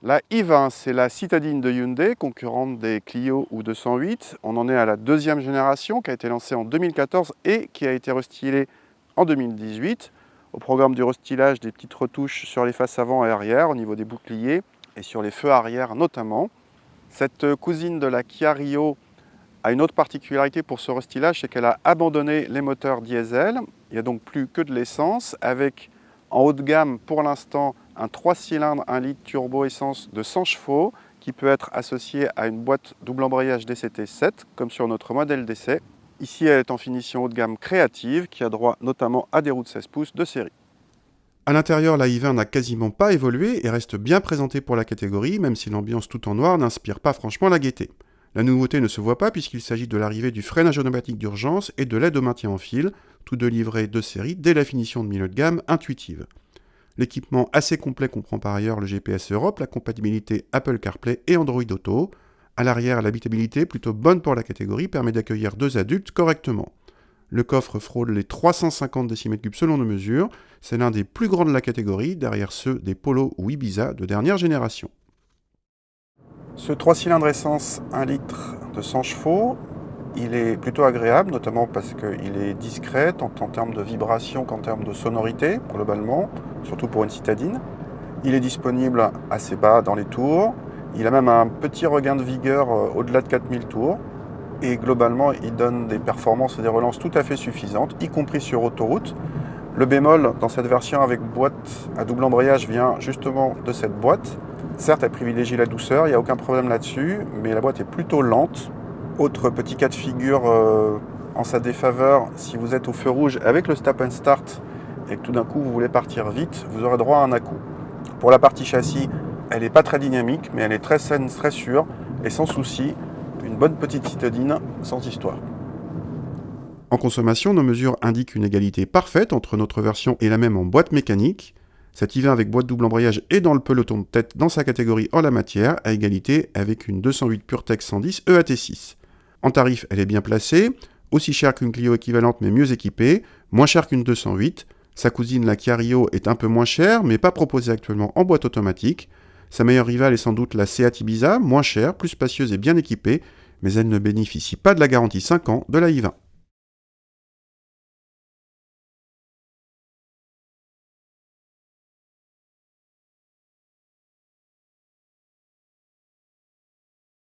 La i20, c'est la citadine de Hyundai, concurrente des Clio ou 208. On en est à la deuxième génération qui a été lancée en 2014 et qui a été restylée en 2018. Au programme du restylage, des petites retouches sur les faces avant et arrière, au niveau des boucliers et sur les feux arrière notamment. Cette cousine de la Kia Rio a une autre particularité pour ce restylage, c'est qu'elle a abandonné les moteurs diesel. Il n'y a donc plus que de l'essence, avec en haut de gamme pour l'instant un 3 cylindres 1 litre turbo essence de 100 chevaux qui peut être associé à une boîte double embrayage DCT7 comme sur notre modèle d'essai. Ici elle est en finition haut de gamme créative qui a droit notamment à des roues de 16 pouces de série. À l'intérieur, la i20 n'a quasiment pas évolué et reste bien présentée pour la catégorie, même si l'ambiance tout en noir n'inspire pas franchement la gaieté. La nouveauté ne se voit pas puisqu'il s'agit de l'arrivée du freinage automatique d'urgence et de l'aide au maintien en file, tous deux livrés de série dès la finition de milieu de gamme intuitive. L'équipement assez complet comprend par ailleurs le GPS Europe, la compatibilité Apple CarPlay et Android Auto. À l'arrière, l'habitabilité, plutôt bonne pour la catégorie, permet d'accueillir 2 adultes correctement. Le coffre frôle les 350 décimètres cubes selon nos mesures. C'est l'un des plus grands de la catégorie, derrière ceux des Polo ou Ibiza de dernière génération. Ce 3 cylindres essence 1 litre de 100 chevaux, il est plutôt agréable, notamment parce qu'il est discret, tant en termes de vibration qu'en termes de sonorité, globalement, surtout pour une citadine. Il est disponible assez bas dans les tours. Il a même un petit regain de vigueur au-delà de 4000 tours. Et globalement, il donne des performances et des relances tout à fait suffisantes, y compris sur autoroute. Le bémol dans cette version avec boîte à double embrayage vient justement de cette boîte. Certes, elle privilégie la douceur, il n'y a aucun problème là-dessus, mais la boîte est plutôt lente. Autre petit cas de figure en sa défaveur, si vous êtes au feu rouge avec le stop and start et que tout d'un coup vous voulez partir vite, vous aurez droit à un à-coup. Pour la partie châssis, elle n'est pas très dynamique, mais elle est très saine, très sûre et sans souci. Une bonne petite citadine sans histoire. En consommation, nos mesures indiquent une égalité parfaite entre notre version et la même en boîte mécanique. Cette i20 avec boîte double embrayage est dans le peloton de tête dans sa catégorie en la matière, à égalité avec une 208 PureTech 110 EAT6. En tarif, elle est bien placée, aussi chère qu'une Clio équivalente mais mieux équipée, moins chère qu'une 208. Sa cousine, la Kia Rio, est un peu moins chère, mais pas proposée actuellement en boîte automatique. Sa meilleure rivale est sans doute la Seat Ibiza, moins chère, plus spacieuse et bien équipée, mais elle ne bénéficie pas de la garantie 5 ans de la i20.